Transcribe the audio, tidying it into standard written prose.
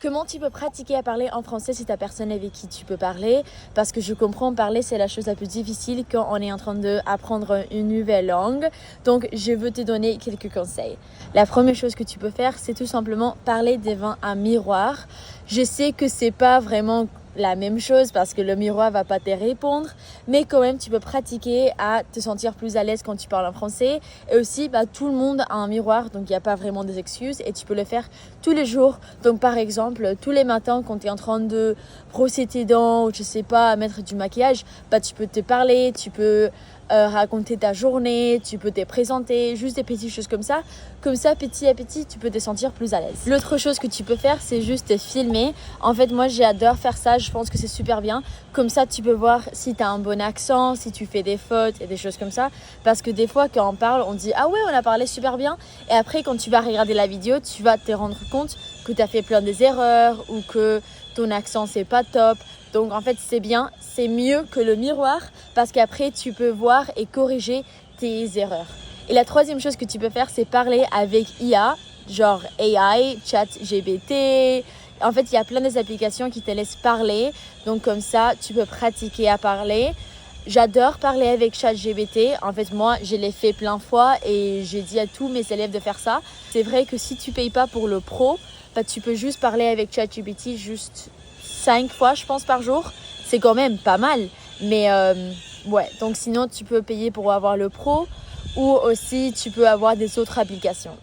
Comment tu peux pratiquer à parler en français si tu n'as personne avec qui tu peux parler? Parce que je comprends, parler, c'est la chose la plus difficile quand on est en train d'apprendre une nouvelle langue. Donc, je veux te donner quelques conseils. La première chose que tu peux faire, c'est tout simplement parler devant un miroir. Je sais que c'est pas vraiment la même chose parce que le miroir va pas te répondre, mais quand même tu peux pratiquer à te sentir plus à l'aise quand tu parles en français. Et aussi tout le monde a un miroir, donc il n'y a pas vraiment des excuses et tu peux le faire tous les jours. Donc par exemple tous les matins quand tu es en train de brosser tes dents ou je sais pas mettre du maquillage, tu peux te parler, tu peux raconter ta journée, tu peux te présenter, juste des petites choses comme ça, petit à petit tu peux te sentir plus à l'aise. L'autre chose que tu peux faire, c'est juste te filmer. En fait moi j'adore faire ça, je pense que c'est super bien, comme ça tu peux voir si tu as un bon accent, si tu fais des fautes et des choses comme ça, parce que des fois quand on parle on dit ah ouais on a parlé super bien, et après quand tu vas regarder la vidéo tu vas te rendre compte que tu as fait plein des erreurs ou que ton accent c'est pas top. Donc en fait c'est bien, c'est mieux que le miroir parce qu'après tu peux voir et corriger tes erreurs. Et la troisième chose que tu peux faire, c'est parler avec IA, genre AI, ChatGPT. En fait, il y a plein des applications qui te laissent parler. Donc comme ça, tu peux pratiquer à parler. J'adore parler avec ChatGPT. En fait, moi, je l'ai fait plein de fois et j'ai dit à tous mes élèves de faire ça. C'est vrai que si tu ne payes pas pour le pro, tu peux juste parler avec ChatGPT juste 5 fois, je pense, par jour. C'est quand même pas mal. Mais ouais, donc sinon, tu peux payer pour avoir le pro ou aussi tu peux avoir des autres applications.